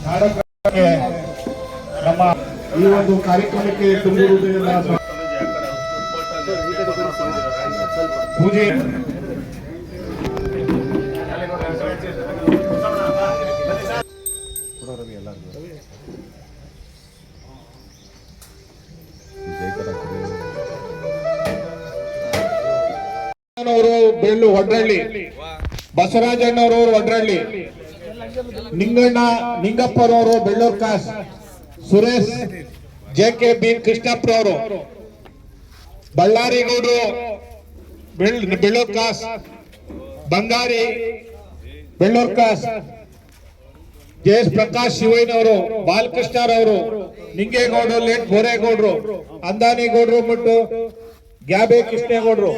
ನಾಡಕಕ್ಕೆ ನಮ್ಮ ಈ ಒಂದು ಕಾರ್ಯಕ್ರಮಕ್ಕೆ ತುಂಬುವುದರಿಂದ ಪೂಜೆ ಬೆಳ್ಳು ವಡ್ರಳ್ಳಿ, ಬಸವರಾಜಣ್ಣವರು ವಡ್ರಳ್ಳಿ, ನಿಂಗಪ್ಪರವರು ಬೆಳ್ಳೂರ್ ಕಾಸ್, ಸುರೇಶ್ JK ಬಿ ಕೃಷ್ಣಪ್ಪರವರು, ಬಳ್ಳಾರಿಗೌಡರು ಬೆಳ್ಳೂರ್ ಕಾಸ್, ಬಂಗಾರಿ ಬೆಳ್ಳೂರ್ ಕಾಸ್, JS ಪ್ರಕಾಶ್ ಶಿವಯ್ಯನವರು, ಬಾಲಕೃಷ್ಣರವರು, ನಿಂಗೇಗೌಡರು, ಲೇಟ್ ಬೋರೇಗೌಡರು, ಅಂದಾನಿಗೌಡರು ಮತ್ತು ಗ್ಯಾಬೆ ಕೃಷ್ಣೇಗೌಡರು,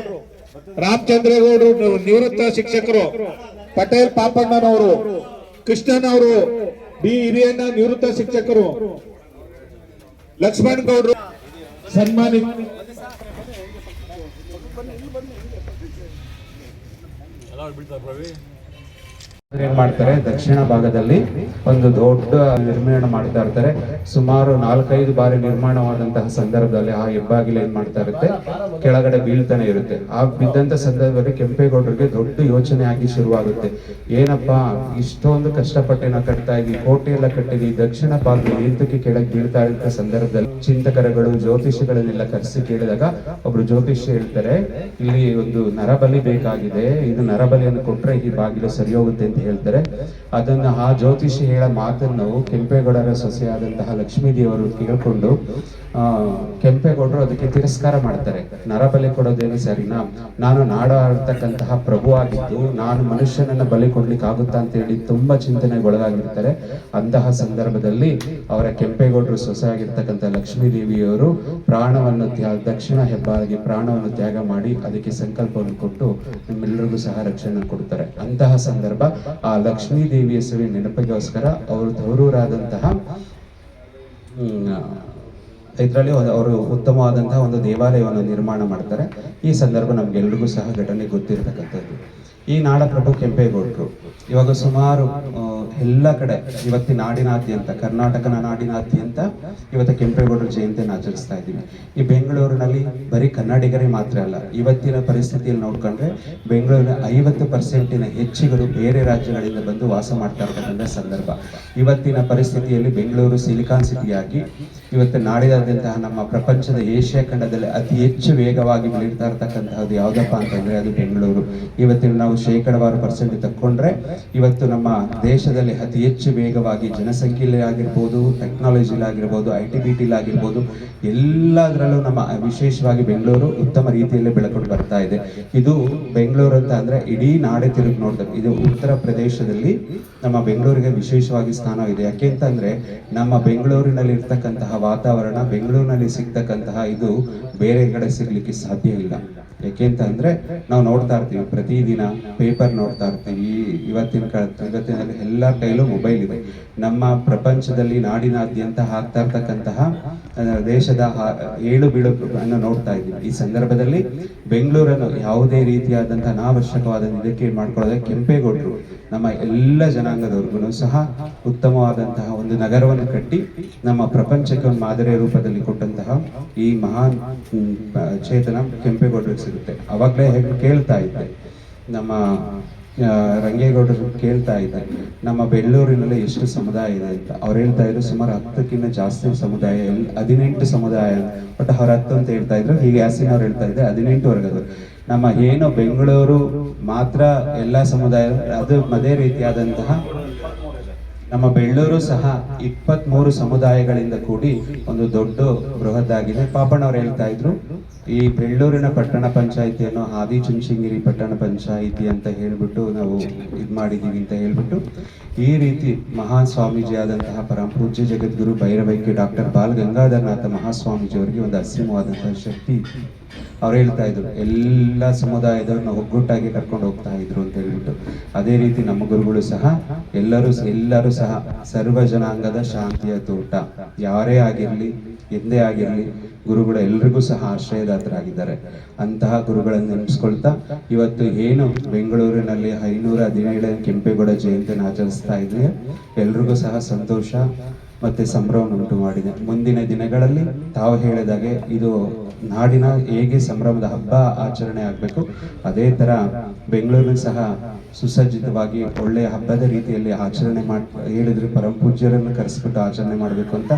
ರಾಮಚಂದ್ರೇಗೌಡರು ನಿವೃತ್ತ ಶಿಕ್ಷಕರು, ಪಟೇಲ್ ಪಾಪಣ್ಣನವರು, ಕೃಷ್ಣನ್ ಅವರು ಬಿ ಹಿರಿಯಣ್ಣ ನಿವೃತ್ತ ಶಿಕ್ಷಕರು, ಲಕ್ಷ್ಮಣ್ ಗೌಡರು ಸನ್ಮಾನಿತ. ಏನ್ ಮಾಡ್ತಾರೆ, ದಕ್ಷಿಣ ಭಾಗದಲ್ಲಿ ಒಂದು ದೊಡ್ಡ ನಿರ್ಮಾಣ ಮಾಡ್ತಾ ಇರ್ತಾರೆ. ಸುಮಾರು 4-5 ಬಾರಿ ನಿರ್ಮಾಣವಾದಂತಹ ಸಂದರ್ಭದಲ್ಲಿ ಆ ಹೆಬ್ಬಾಗಿಲು ಏನ್ ಮಾಡ್ತಾ ಇರುತ್ತೆ, ಕೆಳಗಡೆ ಬೀಳ್ತಾನೆ ಇರುತ್ತೆ. ಆ ಬಿದ್ದಂತ ಸಂದರ್ಭದಲ್ಲಿ ಕೆಂಪೇಗೌಡರಿಗೆ ದೊಡ್ಡ ಯೋಚನೆ ಆಗಿ ಶುರುವಾಗುತ್ತೆ. ಏನಪ್ಪಾ ಇಷ್ಟೊಂದು ಕಷ್ಟಪಟ್ಟು ನಾವು ಕಟ್ತಾ ಇದ್ವಿ, ಕೋಟೆ ಎಲ್ಲ ಕಟ್ಟಿದ್ವಿ, ದಕ್ಷಿಣ ಭಾಗದಲ್ಲಿ ಏತಕ್ಕೆ ಕೆಳಗೆ ಬೀಳ್ತಾ ಇದ್ದ ಸಂದರ್ಭದಲ್ಲಿ ಚಿಂತಕರುಗಳು ಜ್ಯೋತಿಷಿಗಳನ್ನೆಲ್ಲ ಕರೆಸಿ ಕೇಳಿದಾಗ ಒಬ್ರು ಜ್ಯೋತಿಷಿ ಹೇಳ್ತಾರೆ, ಇಲ್ಲಿ ಒಂದು ನರಬಲಿ ಬೇಕಾಗಿದೆ, ಇದು ನರಬಲಿಯನ್ನು ಕೊಟ್ರೆ ಈ ಬಾಗಿಲು ಸರಿ ಹೋಗುತ್ತೆ ಅಂತ ಹೇಳ್ತಾರೆ. ಅದನ್ನ ಆ ಜ್ಯೋತಿಷಿ ಹೇಳೋ ಮಾತನ್ನು ಕೆಂಪೇಗೌಡರ ಸೊಸೆಯಾದಂತಹ ಲಕ್ಷ್ಮೀ ದೇವರು ಕೇಳ್ಕೊಂಡು ಕೆಂಪೇಗೌಡರು ಅದಕ್ಕೆ ತಿರಸ್ಕಾರ ಮಾಡ್ತಾರೆ. ನರಬಲಿ ಕೊಡೋದೇನು ಸರಿನಾ, ನಾನು ನಾಡ ಆಡ್ತಕ್ಕಂತಹ ಪ್ರಭು ಆಗಿದ್ದು ನಾನು ಮನುಷ್ಯನನ್ನ ಬಲಿ ಕೊಡ್ಲಿಕ್ಕೆ ಆಗುತ್ತಾ ಅಂತ ಹೇಳಿ ತುಂಬಾ ಚಿಂತನೆಗೊಳಗಾಗಿರ್ತಾರೆ. ಅಂತಹ ಸಂದರ್ಭದಲ್ಲಿ ಅವರ ಕೆಂಪೇಗೌಡರು ಸೊಸೆ ಆಗಿರ್ತಕ್ಕಂಥ ಲಕ್ಷ್ಮೀ ದೇವಿಯವರು ಪ್ರಾಣವನ್ನು ದಕ್ಷಿಣ ಹೆಬ್ಬಾಗಿಲಿಗೆ ಪ್ರಾಣವನ್ನು ತ್ಯಾಗ ಮಾಡಿ ಅದಕ್ಕೆ ಸಂಕಲ್ಪವನ್ನು ಕೊಟ್ಟು ನಿಮ್ಮೆಲ್ಲರಿಗೂ ಸಹ ರಕ್ಷಣೆ ಕೊಡ್ತಾರೆ. ಅಂತಹ ಸಂದರ್ಭ ಆ ಲಕ್ಷ್ಮೀ ದೇವಿ ಹೆಸರಿನ ನೆನಪಿಗೋಸ್ಕರ ಅವರು ತವರೂರಾದಂತಹ ಇದರಲ್ಲಿ ಅವರು ಉತ್ತಮವಾದಂತಹ ಒಂದು ದೇವಾಲಯವನ್ನು ನಿರ್ಮಾಣ ಮಾಡ್ತಾರೆ. ಈ ಸಂದರ್ಭ ನಮ್ಗೆಲ್ರಿಗೂ ಸಹ ಘಟನೆ ಗೊತ್ತಿರತಕ್ಕಂಥದ್ದು. ಈ ನಾಡಪ್ರಭು ಕೆಂಪೇಗೌಡರು ಇವಾಗ ಸುಮಾರು ಎಲ್ಲ ಕಡೆ ಇವತ್ತಿನ ನಾಡಿನಾದ್ಯಂತ, ಕರ್ನಾಟಕನ ನಾಡಿನಾದ್ಯಂತ ಇವತ್ತು ಕೆಂಪೇಗೌಡರ ಜಯಂತಿಯನ್ನು ಆಚರಿಸ್ತಾ ಇದ್ದೀವಿ. ಈ ಬೆಂಗಳೂರಿನಲ್ಲಿ ಬರೀ ಕನ್ನಡಿಗರೇ ಮಾತ್ರ ಅಲ್ಲ, ಇವತ್ತಿನ ಪರಿಸ್ಥಿತಿಯಲ್ಲಿ ನೋಡ್ಕೊಂಡ್ರೆ ಬೆಂಗಳೂರಿನ 50% ಹೆಚ್ಚಿಗರು ಬೇರೆ ರಾಜ್ಯಗಳಿಂದ ಬಂದು ವಾಸ ಮಾಡ್ತಾ ಇರ್ತಕ್ಕಂಥ ಸಂದರ್ಭ. ಇವತ್ತಿನ ಪರಿಸ್ಥಿತಿಯಲ್ಲಿ ಬೆಂಗಳೂರು ಸಿಲಿಕಾನ್ ಸಿಟಿಯಾಗಿ ಇವತ್ತು ನಾಡಿನಾದ್ಯಂತ ನಮ್ಮ ಪ್ರಪಂಚದ ಏಷ್ಯಾ ಖಂಡದಲ್ಲಿ ಅತಿ ಹೆಚ್ಚು ವೇಗವಾಗಿ ಬೆಳೀತಾ ಇರ್ತಕ್ಕಂತಹದ್ದು ಯಾವ್ದಪ್ಪ ಅಂತಂದ್ರೆ ಅದು ಬೆಂಗಳೂರು. ಇವತ್ತಿನ ನಾವು ಶೇಕಡವಾರು ಪರ್ಸೆಂಟ್ ತಕ್ಕೊಂಡ್ರೆ ಇವತ್ತು ನಮ್ಮ ದೇಶದಲ್ಲಿ ಅತಿ ಹೆಚ್ಚು ವೇಗವಾಗಿ ಜನಸಂಖ್ಯೆಯಲ್ಲಿ ಆಗಿರ್ಬೋದು, ಟೆಕ್ನಾಲಜಿಲಿ ಆಗಿರ್ಬೋದು, IT-BT ಆಗಿರ್ಬೋದು, ಎಲ್ಲದರಲ್ಲೂ ನಮ್ಮ ವಿಶೇಷವಾಗಿ ಬೆಂಗಳೂರು ಉತ್ತಮ ರೀತಿಯಲ್ಲಿ ಬೆಳಕೊಂಡು ಬರ್ತಾ ಇದೆ. ಇದು ಬೆಂಗಳೂರು ಅಂತ ಅಂದ್ರೆ ಇಡೀ ನಾಡೆ ತಿರುಗಿ ನೋಡ್ತಾರೆ. ಇದು ಉತ್ತರ ಪ್ರದೇಶದಲ್ಲಿ ನಮ್ಮ ಬೆಂಗಳೂರಿಗೆ ವಿಶೇಷವಾಗಿ ಸ್ಥಾನ ಇದೆ. ಯಾಕೆ ಅಂತಂದ್ರೆ ನಮ್ಮ ಬೆಂಗಳೂರಿನಲ್ಲಿ ಇರ್ತಕ್ಕಂತಹ ವಾತಾವರಣ, ಬೆಂಗಳೂರಿನಲ್ಲಿ ಸಿಗ್ತಕ್ಕಂತಹ ಇದು ಬೇರೆ ಕಡೆ ಸಿಗ್ಲಿಕ್ಕೆ ಸಾಧ್ಯ ಇಲ್ಲ. ಯಾಕೆಂತ ಅಂದ್ರೆ ನಾವು ನೋಡ್ತಾ ಇರ್ತೀವಿ, ಪ್ರತಿದಿನ ಪೇಪರ್ ನೋಡ್ತಾ ಇರ್ತೀವಿ. ಇವತ್ತಿನಲ್ಲಿ ಎಲ್ಲರ ಕೈಲೂ ಮೊಬೈಲ್ ಇದೆ. ನಮ್ಮ ಪ್ರಪಂಚದಲ್ಲಿ ನಾಡಿನಾದ್ಯಂತ ಆಗ್ತಾ ಇರ್ತಕ್ಕಂತಹ ದೇಶದ ಏಳು ಬೀಳು ಅನ್ನು ನೋಡ್ತಾ ಇದ್ದೀವಿ. ಈ ಸಂದರ್ಭದಲ್ಲಿ ಬೆಂಗಳೂರನ್ನು ಯಾವುದೇ ರೀತಿಯಾದಂತಹ ಅನಾವಶ್ಯಕವಾದ ಇದಕ್ಕೆ ಮಾಡ್ಕೊಳ್ಳೋದೇ ಕೆಂಪೇಗೌಡರು ನಮ್ಮ ಎಲ್ಲ ಜನಾಂಗದವ್ರಿಗೂ ಸಹ ಉತ್ತಮವಾದಂತಹ ಒಂದು ನಗರವನ್ನು ಕಟ್ಟಿ ನಮ್ಮ ಪ್ರಪಂಚಕ್ಕೆ ಒಂದು ಮಾದರಿಯ ರೂಪದಲ್ಲಿ ಕೊಟ್ಟಂತಹ ಈ ಮಹಾನ್ ಚೇತನ ಕೆಂಪೇಗೌಡರಿಗೆ ಸಿಗುತ್ತೆ. ಅವಾಗಲೇ ಕೇಳ್ತಾ ಇದ್ದೆ, ನಮ್ಮ ರಂಗೇಗೌಡರು ಕೇಳ್ತಾ ಇದ್ದೆ, ನಮ್ಮ ಬೆಳ್ಳೂರಿನಲ್ಲಿ ಎಷ್ಟು ಸಮುದಾಯ ಇದೆ ಅಂತ. ಅವ್ರು ಹೇಳ್ತಾ ಇದ್ರು ಸುಮಾರು 10ಕ್ಕಿಂತ ಜಾಸ್ತಿ ಸಮುದಾಯ, 18 ಸಮುದಾಯ, ಬಟ್ ಅವ್ರ 10 ಅಂತ ಹೇಳ್ತಾ ಇದ್ರು. ಹೀಗೆ ಯಾಸಿನ್ ಅವ್ರು ಹೇಳ್ತಾ ಇದ್ದೆ 18 ವರ್ಗದವರು. ನಮ್ಮ ಏನು ಬೆಂಗಳೂರು ಮಾತ್ರ ಎಲ್ಲ ಸಮುದಾಯ, ಅದು ಅದೇ ರೀತಿಯಾದಂತಹ ನಮ್ಮ ಬೆಳ್ಳೂರು ಸಹ 23 ಸಮುದಾಯಗಳಿಂದ ಕೂಡಿ ಒಂದು ದೊಡ್ಡ ಬೃಹದ್ದಾಗಿದೆ. ಪಾಪಣ್ಣವ್ರು ಹೇಳ್ತಾ ಇದ್ರು, ಈ ಬೆಳ್ಳೂರಿನ ಪಟ್ಟಣ ಪಂಚಾಯಿತಿಯನ್ನು ಆದಿಚುಂಚನಗಿರಿ ಪಟ್ಟಣ ಪಂಚಾಯಿತಿ ಅಂತ ಹೇಳ್ಬಿಟ್ಟು ನಾವು ಇದು ಮಾಡಿದೀವಿ ಅಂತ ಹೇಳ್ಬಿಟ್ಟು ಈ ರೀತಿ ಮಹಾನ್ ಸ್ವಾಮೀಜಿ ಆದಂತಹ ಪರಮ ಪೂಜ್ಯ ಜಗದ್ಗುರು ಭೈರವೈಕ್ಯ ಡಾಕ್ಟರ್ ಬಾಲ ಗಂಗಾಧರನಾಥ ಮಹಾಸ್ವಾಮೀಜಿ ಅವರಿಗೆ ಒಂದು ಅಸೀಮವಾದಂತಹ ಶಕ್ತಿ ಅವ್ರು ಹೇಳ್ತಾ ಇದ್ರು ಎಲ್ಲ ಸಮುದಾಯದವ್ರನ್ನ ಒಗ್ಗಟ್ಟಾಗಿ ಕರ್ಕೊಂಡು ಹೋಗ್ತಾ ಇದ್ರು ಅಂತ ಹೇಳ್ಬಿಟ್ಟು. ಅದೇ ರೀತಿ ನಮ್ಮ ಗುರುಗಳು ಸಹ ಎಲ್ಲರೂ ಸಹ ಸರ್ವ ಜನಾಂಗದ ಶಾಂತಿಯ ತೋಟ, ಯಾರೇ ಆಗಿರ್ಲಿ ಎಂದೇ ಆಗಿರ್ಲಿ ಗುರುಗಳು ಎಲ್ರಿಗೂ ಸಹ ಆಶ್ರಯದಾತರಾಗಿದ್ದಾರೆ. ಅಂತಹ ಗುರುಗಳನ್ನು ನೆನೆಸ್ಕೊಳ್ತಾ ಇವತ್ತು ಏನು ಬೆಂಗಳೂರಿನಲ್ಲಿ 517 ಕೆಂಪೇಗೌಡ ಜಯಂತಿಯನ್ನು ಆಚರಿಸ್ತಾ ಇದ್ರೆ ಎಲ್ರಿಗೂ ಸಹ ಸಂತೋಷ ಮತ್ತೆ ಸಂಭ್ರಮ ಉಂಟು ಮಾಡಿದೆ. ಮುಂದಿನ ದಿನಗಳಲ್ಲಿ ತಾವು ಹೇಳಿದಾಗೆ ಇದು ನಾಡಿನ ಹೇಗೆ ಸಂಭ್ರಮದ ಹಬ್ಬ ಆಚರಣೆ ಆಗಬೇಕು, ಅದೇ ತರ ಬೆಂಗಳೂರಿನ ಸಹ ಸುಸಜ್ಜಿತವಾಗಿ ಒಳ್ಳೆಯ ಹಬ್ಬದ ರೀತಿಯಲ್ಲಿ ಆಚರಣೆ ಹೇಳಿದ್ರು ಪರಮ ಪೂಜ್ಯರನ್ನು ಕರೆಸ್ಬಿಟ್ಟು ಆಚರಣೆ ಮಾಡಬೇಕು ಅಂತ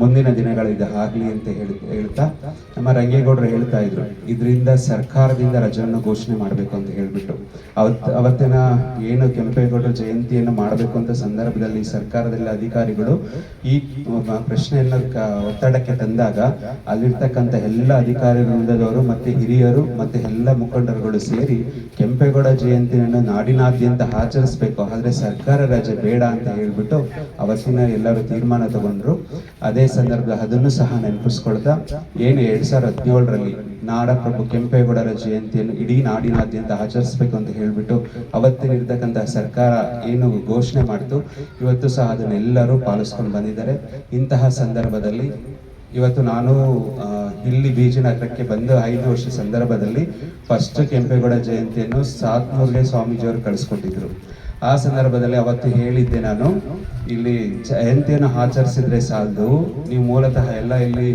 ಮುಂದಿನ ದಿನಗಳಿದೆ ಆಗಲಿ ಅಂತ ಹೇಳ್ತಾ ನಮ್ಮ ರಂಗೇಗೌಡರು ಹೇಳ್ತಾ ಇದ್ರು, ಇದರಿಂದ ಸರ್ಕಾರದಿಂದ ರಜೆಯನ್ನು ಘೋಷಣೆ ಮಾಡಬೇಕು ಅಂತ ಹೇಳ್ಬಿಟ್ಟು. ಅವತ್ತಿನ ಏನು ಕೆಂಪೇಗೌಡರ ಜಯಂತಿಯನ್ನು ಮಾಡಬೇಕು ಅಂತ ಸಂದರ್ಭದಲ್ಲಿ ಸರ್ಕಾರದಲ್ಲಿ ಅಧಿಕಾರಿಗಳು ಈ ಪ್ರಶ್ನೆಯನ್ನ ಒತ್ತಡಕ್ಕೆ ತಂದಾಗ ಅಲ್ಲಿರ್ತಕ್ಕಂಥ ಎಲ್ಲ ಅಧಿಕಾರಿ ವೃಂದದವರು ಮತ್ತೆ ಹಿರಿಯರು ಮತ್ತೆ ಎಲ್ಲ ಮುಖಂಡರುಗಳು ಸೇರಿ ಕೆಂಪೇಗೌಡ ಜಯಂತಿಯನ್ನು ನಾಡಿನಾದ್ಯಂತ ಆಚರಿಸಬೇಕು, ಆದ್ರೆ ಸರ್ಕಾರ ರಜೆ ಬೇಡ ಅಂತ ಹೇಳ್ಬಿಟ್ಟು ಅವತ್ತಿನ ಎಲ್ಲರೂ ತೀರ್ಮಾನ ತಗೊಂಡ್ರು. ಅದೇ ಸಂದರ್ಭದಲ್ಲಿ ಅದನ್ನು ಸಹ ನೆನಪಿಸ್ಕೊಳ್ತಾ ಏನು 2017ರಲ್ಲಿ ನಾಡಪ್ರಭು ಕೆಂಪೇಗೌಡರ ಜಯಂತಿಯನ್ನು ಇಡೀ ನಾಡಿನಾದ್ಯಂತ ಆಚರಿಸಬೇಕು ಅಂತ ಹೇಳ್ಬಿಟ್ಟು ಅವತ್ತಿನಿರ್ತಕ್ಕಂಥ ಸರ್ಕಾರ ಏನು ಘೋಷಣೆ ಮಾಡ್ತು, ಇವತ್ತು ಸಹ ಅದನ್ನೆಲ್ಲರೂ ಪಾಲಿಸ್ಕೊಂಡು ಬಂದಿದ್ದಾರೆ. ಇಂತಹ ಸಂದರ್ಭದಲ್ಲಿ ಇವತ್ತು ನಾನು ಇಲ್ಲಿ ಬೀಜನಗರಕ್ಕೆ ಬಂದು 5 ವರ್ಷ ಸಂದರ್ಭದಲ್ಲಿ ಫಸ್ಟ್ ಕೆಂಪೇಗೌಡ ಜಯಂತಿಯನ್ನು ಸಾತ್ಮೂರ್ಗೆ ಸ್ವಾಮೀಜಿಯವರು ಕಳಿಸ್ಕೊಟ್ಟಿದ್ರು. ಆ ಸಂದರ್ಭದಲ್ಲಿ ಅವತ್ತು ಹೇಳಿದ್ದೆ ನಾನು, ಇಲ್ಲಿ ಜಯಂತಿಯನ್ನು ಆಚರಿಸಿದ್ರೆ ಸಾಲದು, ನೀವು ಮೂಲತಃ ಎಲ್ಲ ಇಲ್ಲಿ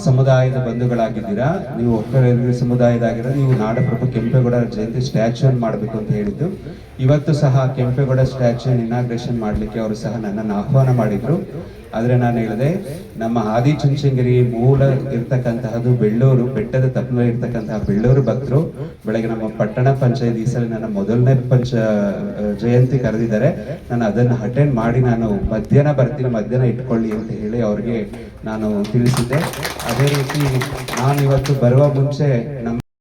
ಸಮುದಾಯದ ಬಂಧುಗಳಾಗಿದ್ದೀರಾ, ನೀವು ಒಕ್ಕಲಿಗರ ಸಮುದಾಯದಾಗಿರೋ ನೀವು ನಾಡಪ್ರಭು ಕೆಂಪೇಗೌಡ ಜಯಂತಿ ಸ್ಟ್ಯಾಚ್ಯೂ ಮಾಡಬೇಕು ಅಂತ ಹೇಳಿದ್ದು. ಇವತ್ತು ಸಹ ಕೆಂಪೇಗೌಡ ಸ್ಟ್ಯಾಚ್ಯೂ ಇನಾಗ್ರೇಷನ್ ಮಾಡಲಿಕ್ಕೆ ಅವರು ಸಹ ನನ್ನನ್ನು ಆಹ್ವಾನ ಮಾಡಿದ್ರು. ಆದರೆ ನಾನು ಹೇಳಿದೆ, ನಮ್ಮ ಆದಿಚುಂಚನಗಿರಿ ಮೂಲ ಇರ್ತಕ್ಕಂತಹದ್ದು ಬೆಳ್ಳೂರು, ಬೆಟ್ಟದ ತಪ್ಪಲಲ್ಲಿ ಇರ್ತಕ್ಕಂತಹ ಬೆಳ್ಳೂರು ಭಕ್ತರು ಬೆಳಗ್ಗೆ ನಮ್ಮ ಪಟ್ಟಣ ಪಂಚಾಯತ್ ಈ ಸಲ ನನ್ನ ಮೊದಲನೇ ಜಯಂತಿ ಕರೆದಿದ್ದಾರೆ, ನಾನು ಅದನ್ನು ಅಟೆಂಡ್ ಮಾಡಿ ನಾನು ಮಧ್ಯಾಹ್ನ ಬರ್ತೀನಿ, ಮಧ್ಯಾಹ್ನ ಇಟ್ಕೊಳ್ಳಿ ಅಂತ ಹೇಳಿ ಅವ್ರಿಗೆ ನಾನು ತಿಳಿಸಿದ್ದೆ. ಅದೇ ರೀತಿ ನಾನು ಇವತ್ತು ಬರುವ ಮುಂಚೆ ನಮ್ಮ